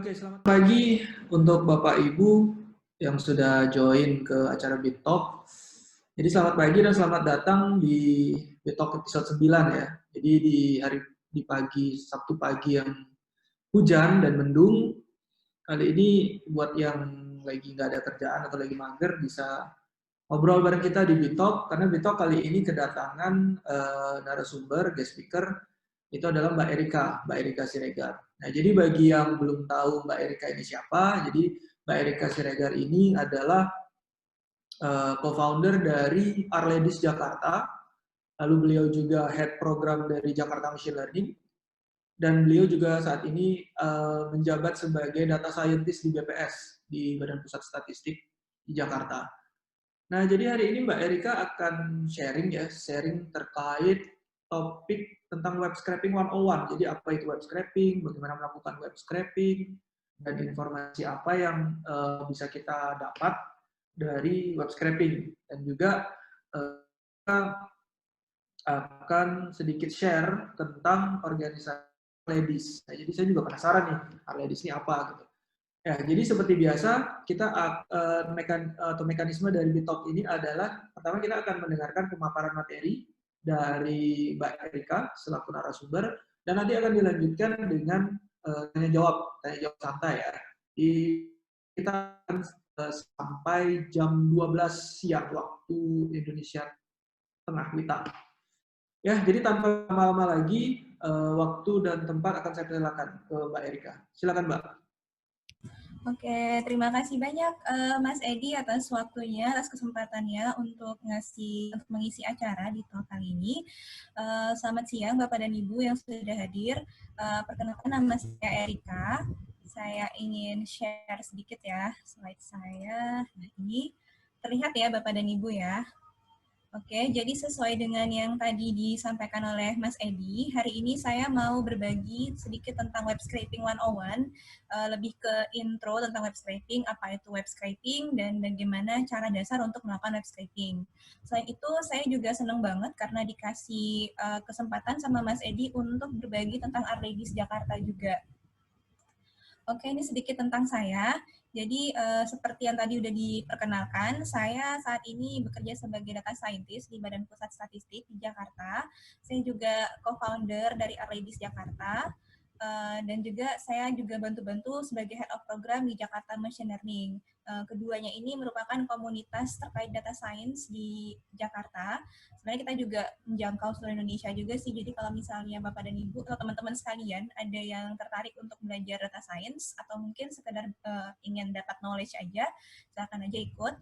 Oke, selamat pagi untuk Bapak Ibu yang sudah join ke acara BitTalk. Jadi selamat pagi dan selamat datang di BitTalk episode 9 ya. Jadi di pagi Sabtu pagi yang hujan dan mendung, kali ini buat yang lagi nggak ada kerjaan atau lagi mager bisa ngobrol bareng kita di BitTalk, karena BitTalk kali ini kedatangan narasumber, guest speaker, itu adalah Mbak Erika Siregar. Nah, jadi bagi yang belum tahu Mbak Erika ini siapa, jadi Mbak Erika Siregar ini adalah co-founder dari Arledis Jakarta, lalu beliau juga head program dari Jakarta Machine Learning, dan beliau juga saat ini menjabat sebagai data scientist di BPS, di Badan Pusat Statistik di Jakarta. Nah, jadi hari ini Mbak Erika akan sharing terkait topik tentang web scraping 101. Jadi apa itu web scraping, bagaimana melakukan web scraping, dan informasi apa yang bisa kita dapat dari web scraping. Dan juga kita akan sedikit share tentang organisasi Arledis. Nah, jadi saya juga penasaran nih, Arledis ini apa gitu. Ya, jadi seperti biasa, kita mekanisme dari BitTalk ini adalah pertama kita akan mendengarkan pemaparan materi dari Mbak Erika selaku narasumber, dan nanti akan dilanjutkan dengan tanya jawab santai ya. Kita akan sampai jam 12 siang waktu Indonesia Tengah WITA. Ya, jadi tanpa lama-lama lagi, waktu dan tempat akan saya persilakan ke Mbak Erika. Silakan Mbak. Oke, terima kasih banyak Mas Edi atas waktunya, atas kesempatannya untuk mengisi acara di talk kali ini. Selamat siang Bapak dan Ibu yang sudah hadir. Perkenalkan, nama saya Erika. Saya ingin share sedikit ya slide saya. Nah, ini terlihat ya Bapak dan Ibu ya. Oke, jadi sesuai dengan yang tadi disampaikan oleh Mas Edi, hari ini saya mau berbagi sedikit tentang web scraping 101, lebih ke intro tentang web scraping, apa itu web scraping, dan bagaimana cara dasar untuk melakukan web scraping. Selain itu, saya juga senang banget karena dikasih kesempatan sama Mas Edi untuk berbagi tentang Arledis Jakarta juga. Oke, ini sedikit tentang saya. Jadi, seperti yang tadi udah diperkenalkan, saya saat ini bekerja sebagai data scientist di Badan Pusat Statistik di Jakarta. Saya juga co-founder dari Arledis Jakarta, dan juga saya juga bantu-bantu sebagai head of program di Jakarta Machine Learning. Keduanya ini merupakan komunitas terkait data science di Jakarta. Sebenarnya kita juga menjangkau seluruh Indonesia juga sih, jadi kalau misalnya Bapak dan Ibu atau teman-teman sekalian ada yang tertarik untuk belajar data science atau mungkin sekedar ingin dapat knowledge aja, silakan aja ikut.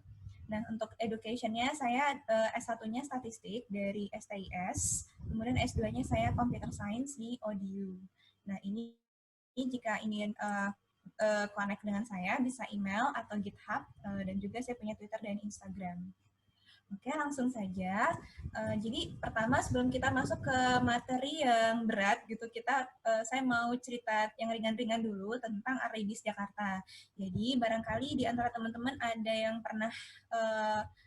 Nah, untuk education-nya saya S1-nya statistik dari STIS, kemudian S2-nya saya computer science di ODU. Nah, ini jika ingin connect dengan saya, bisa email atau GitHub, dan juga saya punya Twitter dan Instagram. Oke, langsung saja. Jadi pertama sebelum kita masuk ke materi yang berat gitu, saya mau cerita yang ringan-ringan dulu tentang Arledis Jakarta. Jadi barangkali di antara teman-teman ada yang pernah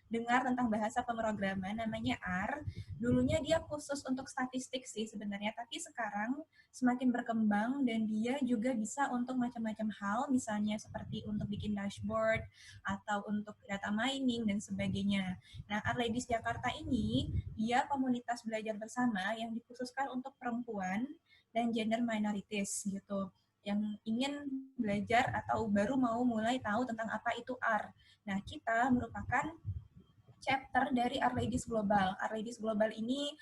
dengar tentang bahasa pemrograman namanya R. Dulunya dia khusus untuk statistik sih sebenarnya, tapi sekarang semakin berkembang dan dia juga bisa untuk macam-macam hal, misalnya seperti untuk bikin dashboard atau untuk data mining dan sebagainya. Nah, Arledis Jakarta ini, dia komunitas belajar bersama yang dikhususkan untuk perempuan dan gender minorities gitu, yang ingin belajar atau baru mau mulai tahu tentang apa itu R. Nah, kita merupakan chapter dari Arledis Global. Arledis Global ini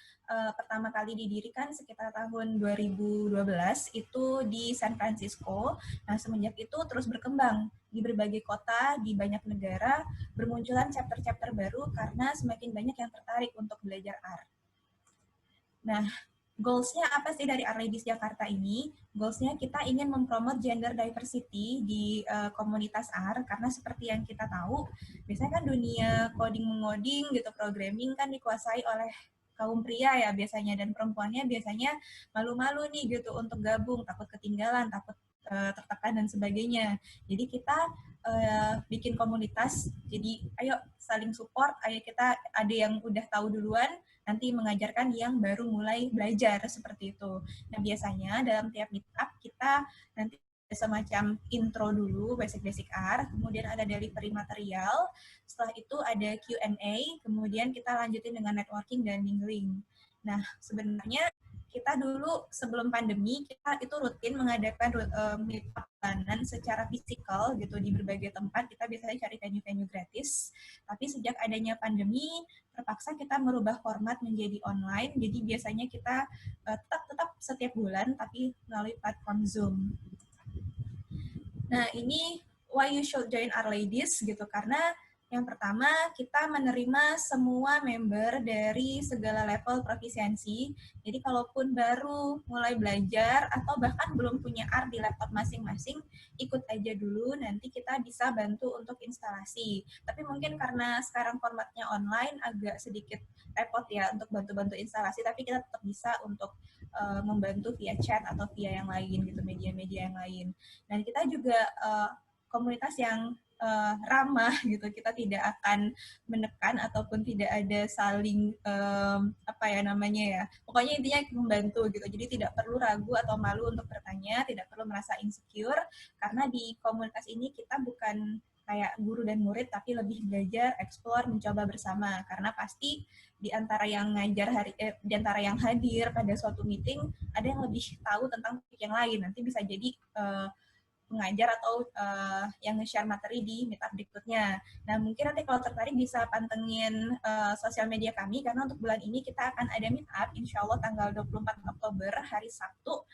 pertama kali didirikan sekitar tahun 2012 itu di San Francisco. Nah, semenjak itu terus berkembang di berbagai kota, di banyak negara, bermunculan chapter-chapter baru karena semakin banyak yang tertarik untuk belajar R. Nah, goals-nya apa sih dari Arledis Jakarta ini? Goals-nya kita ingin mempromot gender diversity di komunitas R, karena seperti yang kita tahu, biasanya kan dunia coding-mengoding gitu, programming kan dikuasai oleh kaum pria ya biasanya, dan perempuannya biasanya malu-malu nih gitu untuk gabung, takut ketinggalan, takut tertekan dan sebagainya. Jadi kita bikin komunitas, jadi ayo saling support, ayo kita ada yang udah tahu duluan, nanti mengajarkan yang baru mulai belajar seperti itu. Nah, biasanya dalam tiap meetup kita nanti semacam intro dulu, basic-basic art, kemudian ada delivery material, setelah itu ada Q&A, kemudian kita lanjutin dengan networking dan mingling. Nah, sebenarnya kita dulu sebelum pandemi kita itu rutin mengadakan meetup bulanan secara fisikal gitu di berbagai tempat. Kita biasanya cari venue-venue gratis. Tapi sejak adanya pandemi terpaksa kita merubah format menjadi online. Jadi biasanya kita tetap setiap bulan tapi melalui platform Zoom. Nah, ini why you should join Our Ladies gitu, karena yang pertama, kita menerima semua member dari segala level profisiensi. Jadi kalaupun baru mulai belajar atau bahkan belum punya art di laptop masing-masing, ikut aja dulu, nanti kita bisa bantu untuk instalasi. Tapi mungkin karena sekarang formatnya online agak sedikit repot ya untuk bantu-bantu instalasi, tapi kita tetap bisa untuk membantu via chat atau via yang lain gitu, media-media yang lain. Dan kita juga komunitas yang ramah gitu, kita tidak akan menekan ataupun tidak ada saling apa ya namanya ya, pokoknya intinya membantu gitu. Jadi tidak perlu ragu atau malu untuk bertanya, tidak perlu merasa insecure, karena di komunitas ini kita bukan kayak guru dan murid, tapi lebih belajar, explore, mencoba bersama. Karena pasti di antara yang ngajar di antara yang hadir pada suatu meeting ada yang lebih tahu tentang topik yang lain. Nanti bisa jadi pengajar atau yang nge-share materi di meetup berikutnya. Nah, mungkin nanti kalau tertarik bisa pantengin sosial media kami, karena untuk bulan ini kita akan ada meetup, insya Allah tanggal 24 Oktober, hari Sabtu.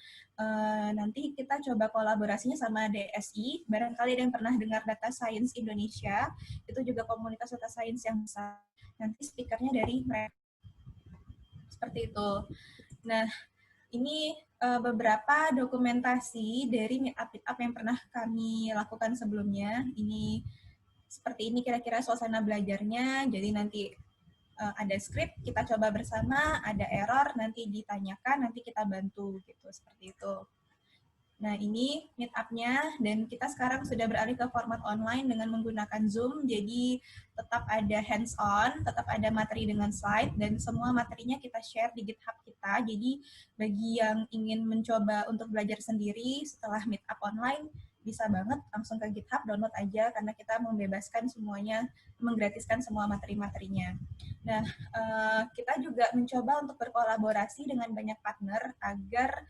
Nanti kita coba kolaborasinya sama DSI, barangkali ada yang pernah dengar Data Science Indonesia, itu juga komunitas data science yang besar. Nanti speakernya dari mereka. Seperti itu. Nah, ini beberapa dokumentasi dari meetup yang pernah kami lakukan sebelumnya. Ini seperti ini kira-kira suasana belajarnya. Jadi nanti ada skrip, kita coba bersama, ada error, nanti ditanyakan, nanti kita bantu gitu, seperti itu. Nah, ini meetup-nya, dan kita sekarang sudah beralih ke format online dengan menggunakan Zoom, jadi tetap ada hands-on, tetap ada materi dengan slide, dan semua materinya kita share di GitHub kita. Jadi, bagi yang ingin mencoba untuk belajar sendiri setelah meetup online, bisa banget langsung ke GitHub, download aja, karena kita membebaskan semuanya, menggratiskan semua materi-materinya. Nah, kita juga mencoba untuk berkolaborasi dengan banyak partner agar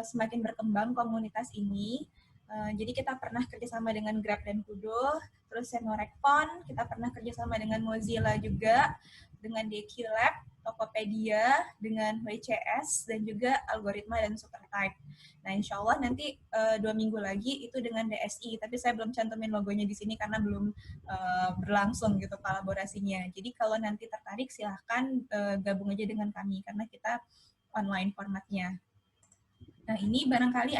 semakin berkembang komunitas ini. Jadi kita pernah kerjasama dengan Grab dan Kudo, terus Senorekpon, kita pernah kerjasama dengan Mozilla juga, dengan DQ Lab, Tokopedia, dengan WCS, dan juga Algoritma dan Supertype. Nah, insya Allah nanti 2 minggu lagi itu dengan DSI, tapi saya belum cantumin logonya di sini karena belum berlangsung gitu kolaborasinya. Jadi kalau nanti tertarik silahkan gabung aja dengan kami, karena kita online formatnya. Nah, ini barangkali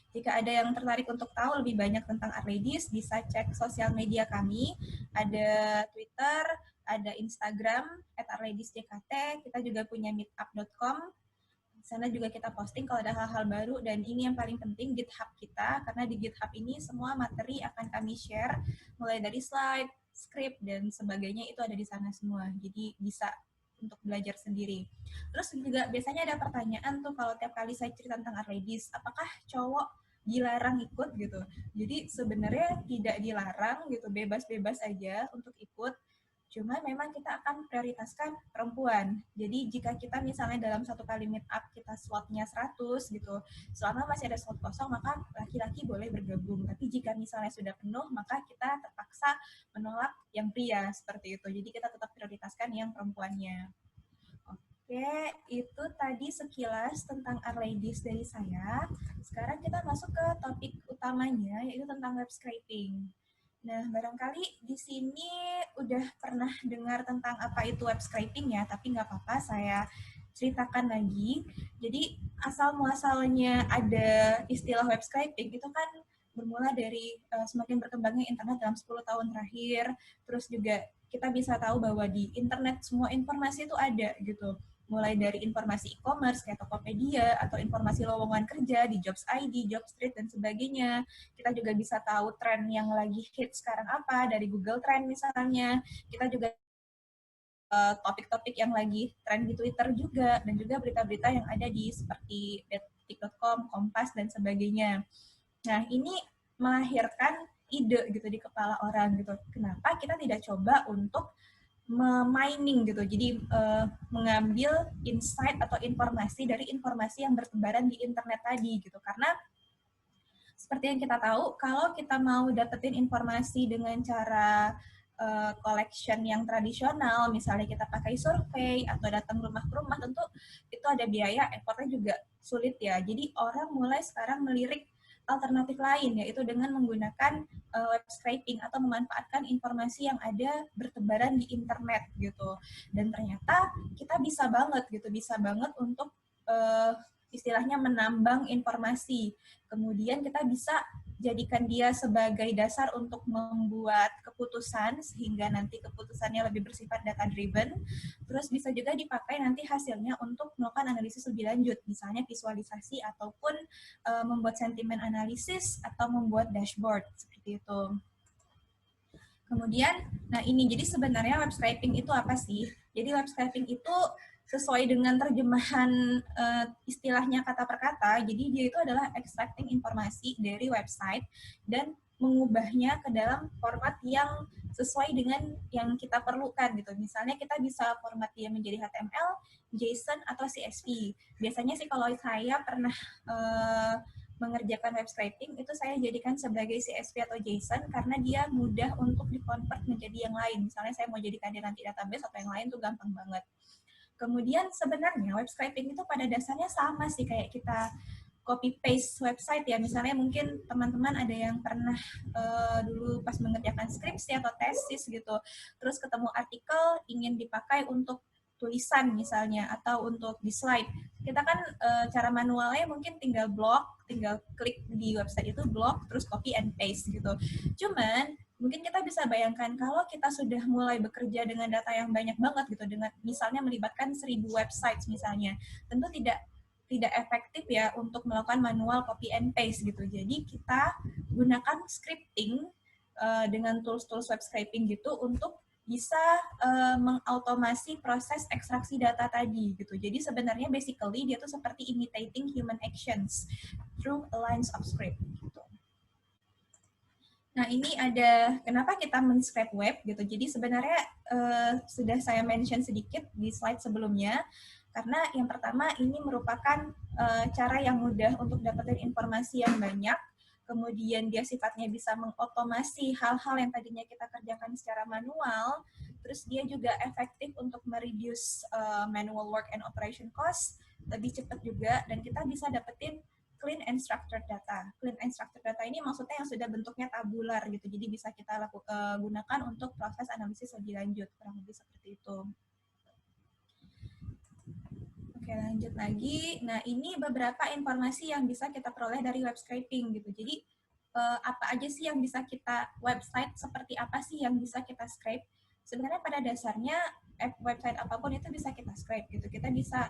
jika ada yang tertarik untuk tahu lebih banyak tentang Art Ladies, bisa cek sosial media kami. Ada Twitter, ada Instagram, @artladiesjkt. Kita juga punya meetup.com. Di sana juga kita posting kalau ada hal-hal baru. Dan ini yang paling penting, GitHub kita. Karena di GitHub ini semua materi akan kami share, mulai dari slide, script, dan sebagainya itu ada di sana semua. Jadi bisa untuk belajar sendiri. Terus juga biasanya ada pertanyaan tuh kalau tiap kali saya cerita tentang Art Ladies, apakah cowok dilarang ikut gitu? Jadi sebenarnya tidak dilarang gitu, bebas-bebas aja untuk ikut. Cuma memang kita akan prioritaskan perempuan. Jadi jika kita misalnya dalam satu kali meet up kita slotnya 100 gitu, selama masih ada slot kosong maka laki-laki boleh bergabung. Tapi jika misalnya sudah penuh maka kita terpaksa menolak yang pria seperti itu. Jadi kita tetap prioritaskan yang perempuannya. Oke, itu tadi sekilas tentang Art Ladies dari saya. Sekarang kita masuk ke topik utamanya, yaitu tentang web scraping. Nah, barangkali di sini udah pernah dengar tentang apa itu web scraping ya, tapi nggak apa-apa, saya ceritakan lagi. Jadi, asal muasalnya ada istilah web scraping itu kan bermula dari semakin berkembangnya internet dalam 10 tahun terakhir, terus juga kita bisa tahu bahwa di internet semua informasi itu ada gitu. Mulai dari informasi e-commerce kayak Tokopedia atau informasi lowongan kerja di Jobs ID, Jobstreet, dan sebagainya. Kita juga bisa tahu tren yang lagi hit sekarang apa dari Google Trend misalnya. Kita juga topik-topik yang lagi tren di Twitter juga, dan juga berita-berita yang ada di seperti detik.com, Kompas, dan sebagainya. Nah, ini melahirkan ide gitu di kepala orang gitu. Kenapa kita tidak coba untuk mining gitu, jadi mengambil insight atau informasi dari informasi yang bertebaran di internet tadi gitu, karena seperti yang kita tahu, kalau kita mau dapetin informasi dengan cara collection yang tradisional, misalnya kita pakai survei atau datang rumah ke rumah, tentu itu ada biaya, effortnya juga sulit ya. Jadi orang mulai sekarang melirik alternatif lain, yaitu dengan menggunakan web scraping atau memanfaatkan informasi yang ada bertebaran di internet gitu. Dan ternyata kita bisa banget gitu, bisa banget untuk istilahnya menambang informasi. Kemudian kita bisa jadikan dia sebagai dasar untuk membuat keputusan, sehingga nanti keputusannya lebih bersifat data driven. Terus bisa juga dipakai nanti hasilnya untuk melakukan analisis lebih lanjut, misalnya visualisasi ataupun membuat sentimen analisis atau membuat dashboard seperti itu. Kemudian, nah ini jadi sebenarnya web scraping itu apa sih? Jadi web scraping itu sesuai dengan terjemahan istilahnya kata per kata, jadi dia itu adalah extracting informasi dari website dan mengubahnya ke dalam format yang sesuai dengan yang kita perlukan gitu. Misalnya kita bisa format dia menjadi HTML, JSON, atau CSV. Biasanya sih kalau saya pernah mengerjakan web scraping itu saya jadikan sebagai CSV atau JSON karena dia mudah untuk di-convert menjadi yang lain. Misalnya saya mau jadikan dia nanti database atau yang lain tuh gampang banget. Kemudian sebenarnya web scraping itu pada dasarnya sama sih kayak kita copy paste website ya. Misalnya mungkin teman-teman ada yang pernah dulu pas mengerjakan skripsi atau tesis gitu, terus ketemu artikel ingin dipakai untuk tulisan misalnya atau untuk di slide. Kita kan cara manualnya mungkin tinggal klik di website itu blog, terus copy and paste gitu. Cuman mungkin kita bisa bayangkan kalau kita sudah mulai bekerja dengan data yang banyak banget gitu, dengan misalnya melibatkan 1000 websites misalnya, tentu tidak efektif ya untuk melakukan manual copy and paste gitu. Jadi kita gunakan scripting dengan tools-tools web scraping gitu untuk bisa mengautomasi proses ekstraksi data tadi gitu. Jadi sebenarnya basically dia tuh seperti imitating human actions through lines of script gitu. Nah, ini ada kenapa kita men-scrape web gitu. Jadi sebenarnya sudah saya mention sedikit di slide sebelumnya, karena yang pertama ini merupakan cara yang mudah untuk dapetin informasi yang banyak, kemudian dia sifatnya bisa mengotomasi hal-hal yang tadinya kita kerjakan secara manual, terus dia juga efektif untuk mereduce manual work and operation cost, lebih cepat juga, dan kita bisa dapetin clean and structured data. Clean and structured data ini maksudnya yang sudah bentuknya tabular gitu, jadi bisa kita gunakan untuk proses analisis lebih lanjut, kurang lebih seperti itu. Oke, lanjut lagi. Nah, ini beberapa informasi yang bisa kita peroleh dari web scraping gitu. Jadi apa aja sih yang bisa kita, website seperti apa sih yang bisa kita scrape? Sebenarnya pada dasarnya website apapun itu bisa kita scrape gitu. Kita bisa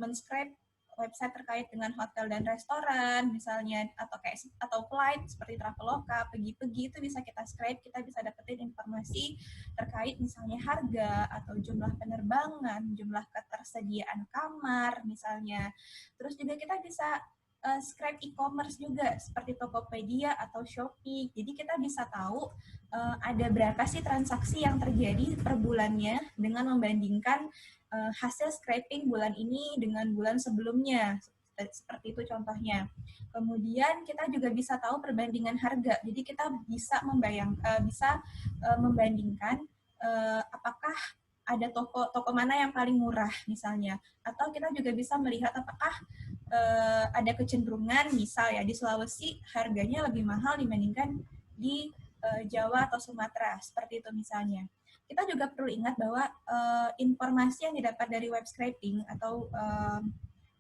men-scrape website terkait dengan hotel dan restoran misalnya, atau flight seperti Traveloka, pergi-pergi itu bisa kita scrape, kita bisa dapetin informasi terkait misalnya harga atau jumlah penerbangan, jumlah ketersediaan kamar misalnya. Terus juga kita bisa scrape e-commerce juga seperti Tokopedia atau Shopee. Jadi kita bisa tahu ada berapa sih transaksi yang terjadi per bulannya dengan membandingkan hasil scraping bulan ini dengan bulan sebelumnya. Seperti itu contohnya. Kemudian kita juga bisa tahu perbandingan harga. Jadi kita bisa membandingkan apakah ada toko mana yang paling murah misalnya, atau kita juga bisa melihat apakah ada kecenderungan misal ya di Sulawesi harganya lebih mahal dibandingkan di Jawa atau Sumatera, seperti itu misalnya. Kita juga perlu ingat bahwa informasi yang didapat dari web scraping atau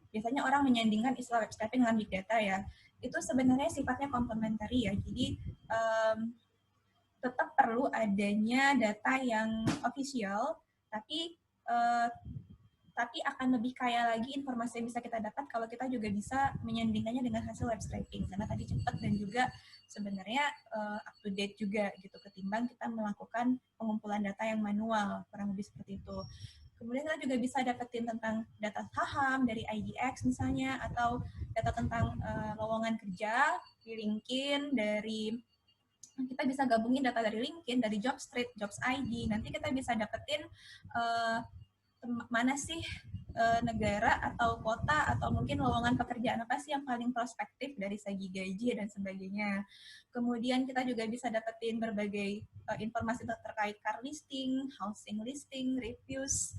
biasanya orang menyandingkan istilah web scraping dengan big data ya, itu sebenarnya sifatnya komplementari ya. Jadi tetap perlu adanya data yang official, tapi akan lebih kaya lagi informasi yang bisa kita dapat kalau kita juga bisa menyandingkannya dengan hasil web scraping, karena tadi cepat dan juga sebenarnya up to date juga gitu, ketimbang kita melakukan pengumpulan data yang manual, kurang lebih seperti itu. Kemudian kita juga bisa dapetin tentang data saham dari IDX misalnya, atau data tentang lowongan kerja di LinkedIn, kita bisa gabungin data dari LinkedIn, dari Jobstreet, Jobs ID. Nanti kita bisa dapetin mana sih negara atau kota atau mungkin lowongan pekerjaan apa sih yang paling prospektif dari segi gaji dan sebagainya. Kemudian kita juga bisa dapetin berbagai informasi terkait car listing, housing listing, reviews.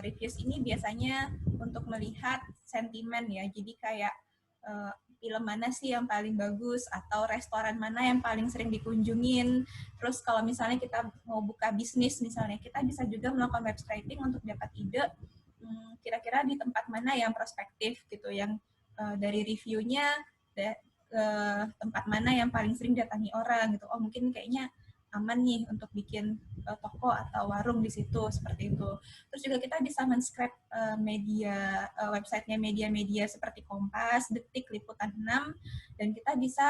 Reviews ini biasanya untuk melihat sentimen ya, jadi kayak film mana sih yang paling bagus atau restoran mana yang paling sering dikunjungin. Terus kalau misalnya kita mau buka bisnis misalnya, kita bisa juga melakukan web scraping untuk dapat ide kira-kira di tempat mana yang prospektif gitu, yang dari reviewnya tempat mana yang paling sering datangi orang gitu. Oh mungkin kayaknya aman nih untuk bikin toko atau warung di situ, seperti itu. Terus juga kita bisa men-scrape media, websitenya media-media seperti Kompas, Detik, Liputan 6, dan kita bisa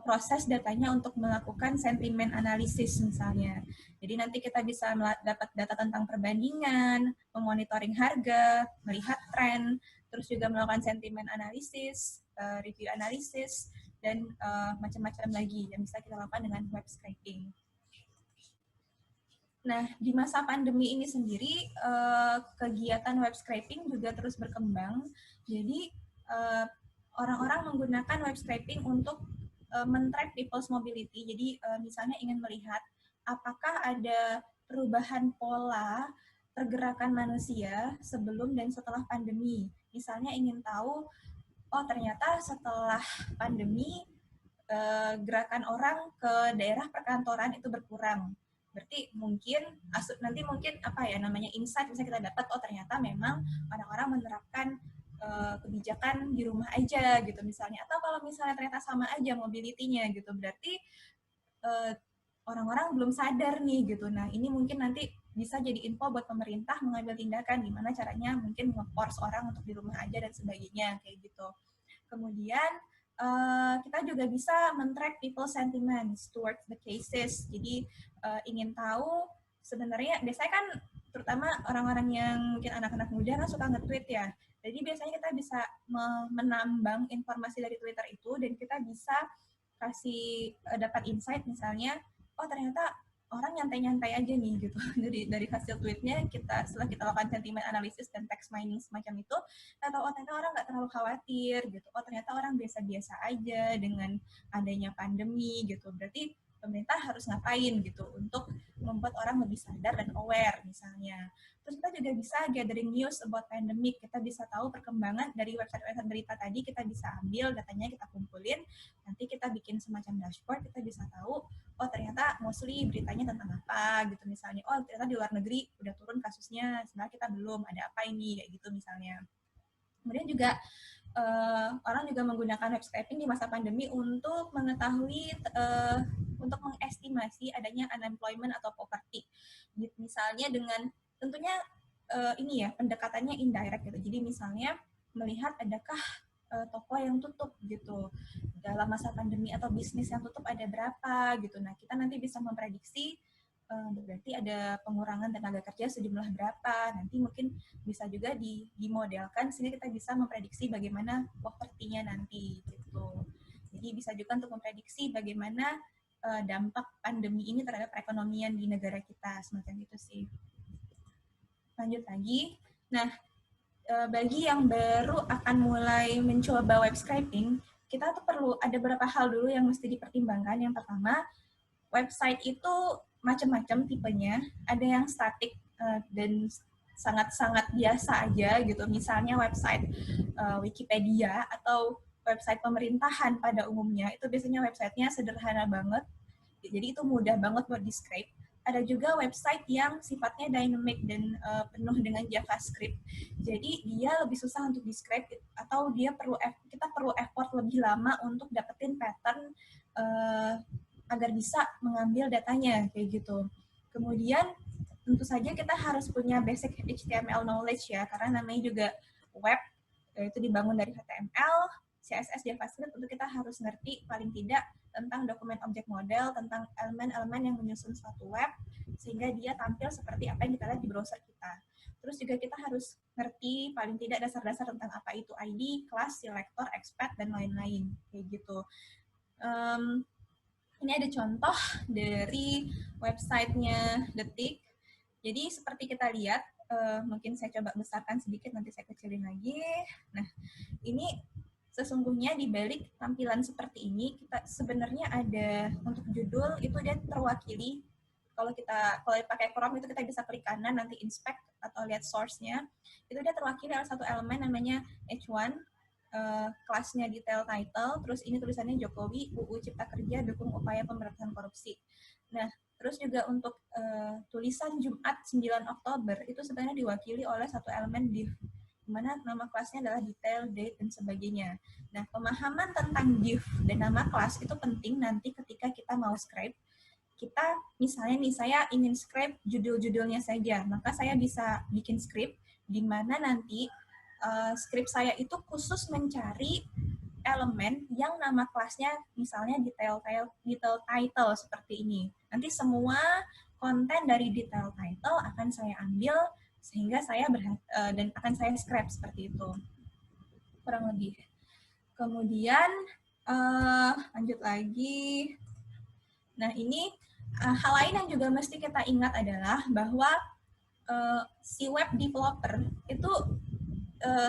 proses datanya untuk melakukan sentimen analisis misalnya. Jadi nanti kita bisa dapat data tentang perbandingan, memonitoring harga, melihat tren, terus juga melakukan sentimen analisis, review analisis, dan macam-macam lagi yang bisa kita lakukan dengan web scraping. Nah, di masa pandemi ini sendiri, kegiatan web scraping juga terus berkembang. Jadi, orang-orang menggunakan web scraping untuk men-track people's mobility. Jadi, misalnya ingin melihat apakah ada perubahan pola pergerakan manusia sebelum dan setelah pandemi. Misalnya ingin tahu, oh ternyata setelah pandemi, gerakan orang ke daerah perkantoran itu berkurang. Berarti nanti mungkin apa ya namanya insight bisa kita dapat, oh ternyata memang orang-orang menerapkan kebijakan di rumah aja gitu misalnya, atau kalau misalnya ternyata sama aja mobility-nya gitu, berarti orang-orang belum sadar nih gitu. Nah ini mungkin nanti bisa jadi info buat pemerintah mengambil tindakan gimana caranya mungkin nge-force orang untuk di rumah aja dan sebagainya kayak gitu. Kemudian kita juga bisa men-track people sentiments towards the cases. Jadi ingin tahu sebenarnya biasanya kan terutama orang-orang yang mungkin anak-anak muda kan suka nge-tweet ya. Jadi biasanya kita bisa menambang informasi dari Twitter itu dan kita bisa kasih dapat insight misalnya, oh ternyata orang nyantai-nyantai aja nih gitu. Dari hasil tweetnya setelah kita lakukan sentiment analysis dan text mining semacam itu, atau oh ternyata orang nggak terlalu khawatir gitu, oh ternyata orang biasa-biasa aja dengan adanya pandemi gitu. Berarti pemerintah harus ngapain gitu untuk membuat orang lebih sadar dan aware misalnya. Terus kita juga bisa gathering news about pandemic. Kita bisa tahu perkembangan dari website-website berita tadi, kita bisa ambil datanya, kita kumpulin, nanti kita bikin semacam dashboard, kita bisa tahu, oh ternyata mostly beritanya tentang apa gitu misalnya. Oh ternyata di luar negeri udah turun kasusnya, sebenarnya kita belum, ada apa ini, kayak gitu misalnya. Kemudian juga orang juga menggunakan web scraping di masa pandemi untuk mengetahui, untuk mengestimasi adanya unemployment atau poverty. Misalnya dengan tentunya ini ya pendekatannya indirect gitu. Jadi misalnya melihat adakah toko yang tutup gitu dalam masa pandemi atau bisnis yang tutup ada berapa gitu. Nah kita nanti bisa memprediksi berarti ada pengurangan tenaga kerja sejumlah berapa. Nanti mungkin bisa juga dimodelkan sehingga kita bisa memprediksi bagaimana poverty-nya nanti gitu. Jadi bisa juga untuk memprediksi bagaimana dampak pandemi ini terhadap perekonomian di negara kita, semacam itu sih. Lanjut lagi. Nah, bagi yang baru akan mulai mencoba web scraping, kita tuh perlu ada beberapa hal dulu yang mesti dipertimbangkan. Yang pertama, website itu macam-macam tipenya, ada yang statik dan sangat-sangat biasa aja gitu. Misalnya website Wikipedia atau website pemerintahan pada umumnya, itu biasanya websitenya sederhana banget, jadi itu mudah banget buat di-scrape. Ada juga website yang sifatnya dynamic dan penuh dengan JavaScript. Jadi dia lebih susah untuk di-scrape atau kita perlu effort lebih lama untuk dapetin pattern agar bisa mengambil datanya kayak gitu. Kemudian tentu saja kita harus punya basic HTML knowledge ya, karena namanya juga web, itu dibangun dari HTML, CSS JavaScript untuk kita harus ngerti paling tidak tentang dokumen objek model, tentang elemen-elemen yang menyusun suatu web, sehingga dia tampil seperti apa yang kita lihat di browser kita. Terus juga kita harus ngerti paling tidak dasar-dasar tentang apa itu ID, kelas, selector, expect, dan lain-lain. Kayak gitu. Ini ada contoh dari websitenya Detik. Jadi seperti kita lihat, mungkin saya coba besarkan sedikit, nanti saya kecilin lagi. Nah, ini sesungguhnya di balik tampilan seperti ini, kita sebenarnya ada untuk judul itu dia terwakili. Kalau pakai Chrome itu kita bisa klik kanan, nanti inspect atau lihat source-nya. Itu dia terwakili oleh satu elemen namanya H1, kelasnya detail title, terus ini tulisannya Jokowi, UU Cipta Kerja, dukung upaya pemberantasan korupsi. Nah, terus juga untuk tulisan Jumat 9 Oktober, itu sebenarnya diwakili oleh satu elemen div, di mana nama kelasnya adalah detail, date, dan sebagainya. Nah, pemahaman tentang div dan nama kelas itu penting nanti ketika kita mau script. Kita, misalnya nih, saya ingin script judul-judulnya saja, maka saya bisa bikin script di mana nanti script saya itu khusus mencari elemen yang nama kelasnya misalnya detail title seperti ini. Nanti semua konten dari detail title akan saya ambil sehingga saya dan akan saya scrap seperti itu. Kurang lebih. Kemudian lanjut lagi. Nah, ini hal lain yang juga mesti kita ingat adalah bahwa si web developer itu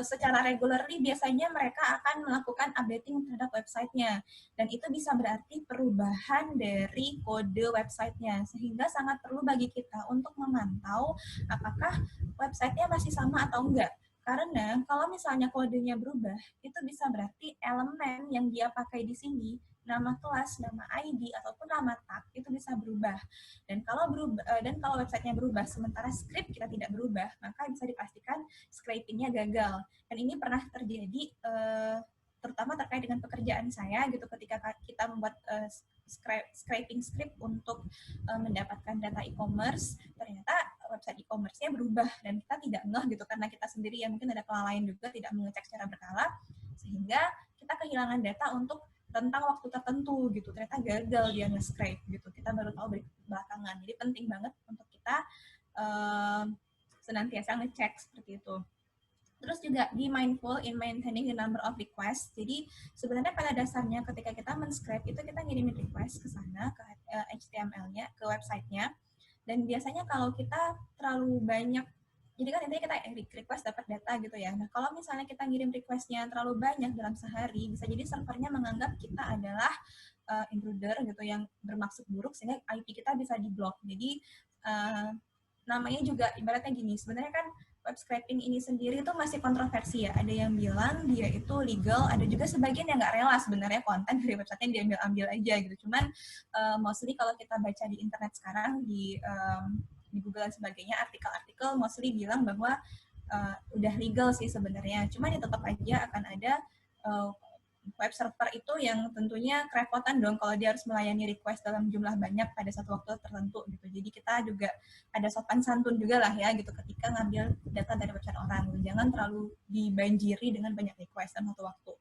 secara regularly biasanya mereka akan melakukan updating terhadap websitenya, dan itu bisa berarti perubahan dari kode websitenya, sehingga sangat perlu bagi kita untuk memantau apakah websitenya masih sama atau enggak. Karena kalau misalnya kodenya berubah, itu bisa berarti elemen yang dia pakai di sini, nama kelas, nama ID, ataupun nama tag itu bisa berubah. Dan kalau websitenya berubah, sementara script kita tidak berubah, maka bisa dipastikan scrapingnya gagal. Dan ini pernah terjadi, terutama terkait dengan pekerjaan saya gitu, ketika kita membuat scraping script untuk mendapatkan data e-commerce, ternyata website e-commerce-nya berubah dan kita tidak ngeh gitu, karena kita sendiri yang mungkin ada kelalaian juga tidak mengecek secara berkala, sehingga kita kehilangan data untuk tentang waktu tertentu gitu, ternyata gagal dia nge-scrape gitu, kita baru tahu belakangan. Jadi penting banget untuk kita senantiasa ngecek seperti itu. Terus juga be mindful in maintaining the number of requests. Jadi sebenarnya pada dasarnya ketika kita men-scrape itu kita ngirimin request ke sana, ke HTML-nya, ke website-nya. Dan biasanya kalau kita terlalu banyak, jadi kan intinya kita request dapat data gitu ya. Nah, kalau misalnya kita ngirim request-nya terlalu banyak dalam sehari, bisa jadi servernya menganggap kita adalah intruder gitu yang bermaksud buruk, sehingga IP kita bisa diblok. Jadi namanya juga ibaratnya gini, sebenarnya kan web scraping ini sendiri itu masih kontroversi ya. Ada yang bilang dia itu legal, ada juga sebagian yang nggak rela sebenarnya konten dari website yang diambil-ambil aja gitu. Cuman mostly kalau kita baca di internet sekarang, di Google dan sebagainya, artikel-artikel mostly bilang bahwa udah legal sih sebenarnya. Cuman ya tetap aja akan ada web server itu yang tentunya kerepotan dong kalau dia harus melayani request dalam jumlah banyak pada satu waktu tertentu gitu. Jadi kita juga ada sopan santun juga lah ya gitu ketika ngambil data dari website orang. Jangan terlalu dibanjiri dengan banyak request dalam satu waktu.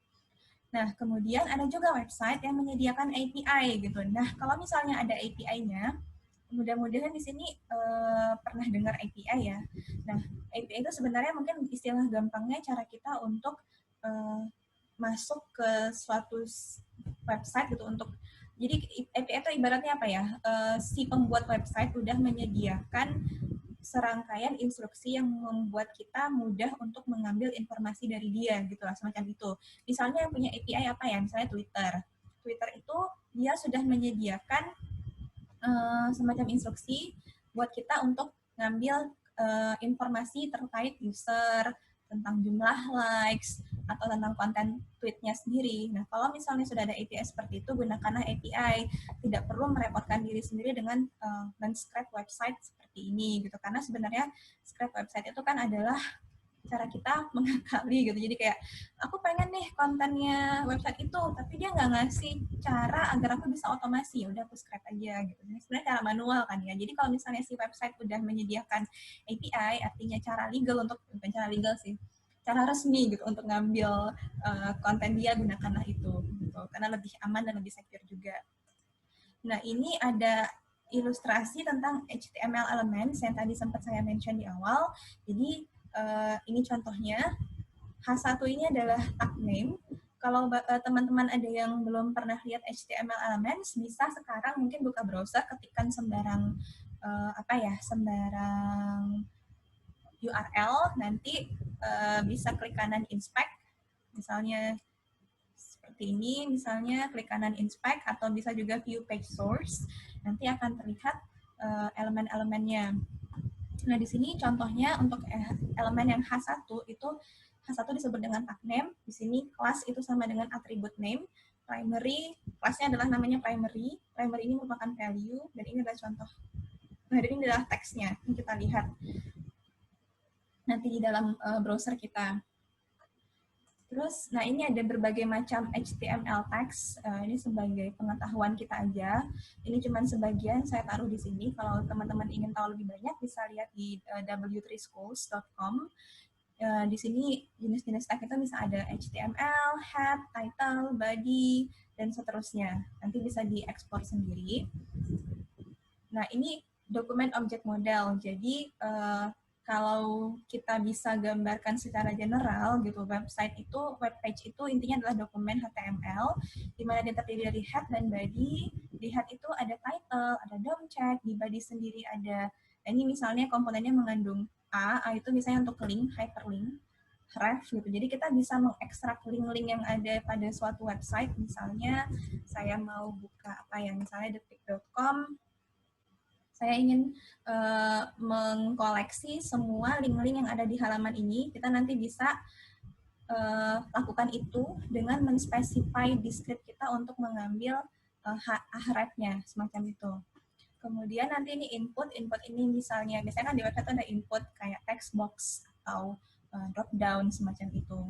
Nah, kemudian ada juga website yang menyediakan API gitu. Nah, kalau misalnya ada API-nya, mudah-mudahan di sini pernah dengar API ya. Nah, API itu sebenarnya mungkin istilah gampangnya cara kita untuk masuk ke suatu website gitu untuk, jadi API itu ibaratnya apa ya, si pembuat website udah menyediakan serangkaian instruksi yang membuat kita mudah untuk mengambil informasi dari dia gitu lah, semacam itu. Misalnya yang punya API apa ya, misalnya Twitter itu dia sudah menyediakan semacam instruksi buat kita untuk ngambil informasi terkait user, tentang jumlah likes, atau tentang konten tweetnya sendiri. Nah, kalau misalnya sudah ada API seperti itu, gunakanlah API. Tidak perlu merepotkan diri sendiri dengan men-scrape website seperti ini, gitu. Karena sebenarnya scrape website itu kan adalah cara kita mengakali gitu. Jadi kayak, aku pengen nih kontennya website itu, tapi dia nggak ngasih cara agar aku bisa otomasi, ya udah aku scrape aja gitu. Ini sebenarnya cara manual kan ya. Jadi kalau misalnya si website udah menyediakan API, artinya cara legal untuk, bukan cara legal sih, cara resmi gitu untuk ngambil konten dia, gunakanlah itu gitu, karena lebih aman dan lebih secure juga. Nah, ini ada ilustrasi tentang HTML elements yang tadi sempat saya mention di awal. Jadi ini contohnya. H1 ini adalah tag name. Kalau teman-teman ada yang belum pernah lihat HTML elements, bisa sekarang mungkin buka browser, ketikkan sembarang sembarang URL, nanti bisa klik kanan inspect, misalnya seperti ini, misalnya klik kanan inspect, atau bisa juga view page source, nanti akan terlihat elemen-elemennya. Nah, di sini contohnya untuk elemen yang H1 itu, H1 disebut dengan tag name, di sini kelas itu sama dengan attribute name, primary, kelasnya adalah namanya primary, primary ini merupakan value, dan ini adalah contoh, nah ini adalah teksnya yang kita lihat nanti di dalam browser kita. Terus, nah ini ada berbagai macam HTML tags. Ini sebagai pengetahuan kita aja. Ini cuma sebagian saya taruh di sini. Kalau teman-teman ingin tahu lebih banyak, bisa lihat di w3schools.com. Di sini jenis-jenis tag itu bisa ada HTML, head, title, body, dan seterusnya. Nanti bisa diekspor sendiri. Nah ini dokumen object model. Jadi kalau kita bisa gambarkan secara general gitu, website itu, web page itu intinya adalah dokumen HTML, di mana dia terdiri dari head dan body. Di head itu ada title, ada DOM check, di body sendiri ada, ini misalnya komponennya mengandung A itu misalnya untuk link, hyperlink, ref gitu. Jadi kita bisa mengekstrak link-link yang ada pada suatu website. Misalnya saya mau buka misalnya detik.com, saya ingin mengkoleksi semua link-link yang ada di halaman ini. Kita nanti bisa lakukan itu dengan menspesify di script kita untuk mengambil href-nya, semacam itu. Kemudian nanti ini input ini biasanya kan di website ada input kayak text box atau drop down semacam itu.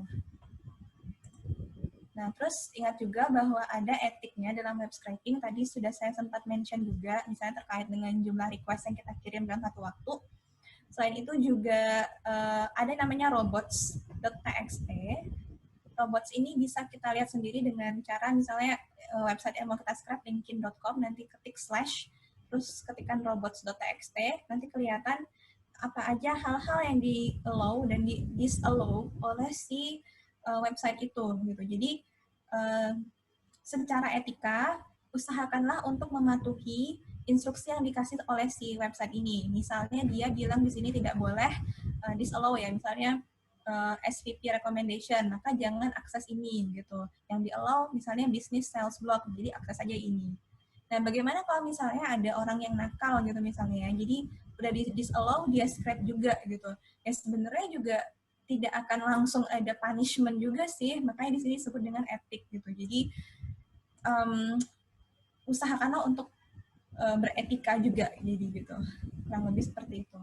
Nah, terus ingat juga bahwa ada etiknya dalam web scraping. Tadi sudah saya sempat mention juga, misalnya terkait dengan jumlah request yang kita kirim dalam satu waktu. Selain itu juga ada namanya robots.txt. Robots ini bisa kita lihat sendiri dengan cara misalnya website yang mau kita scrap, linkedin.com, nanti ketik slash, terus ketikkan robots.txt, nanti kelihatan apa aja hal-hal yang di-allow dan di-disallow oleh si website itu gitu. Jadi secara etika usahakanlah untuk mematuhi instruksi yang dikasih oleh si website ini. Misalnya dia bilang di sini tidak boleh disallow ya, misalnya SVP recommendation, maka jangan akses ini gitu. Yang di-allow misalnya business sales blog, jadi akses aja ini. Nah, bagaimana kalau misalnya ada orang yang nakal gitu misalnya, jadi udah disallow dia scrap juga gitu. Ya sebenarnya juga tidak akan langsung ada punishment juga sih, makanya di sini disebut dengan etik gitu. Jadi usahakanlah untuk beretika juga, jadi gitu, kurang lebih seperti itu.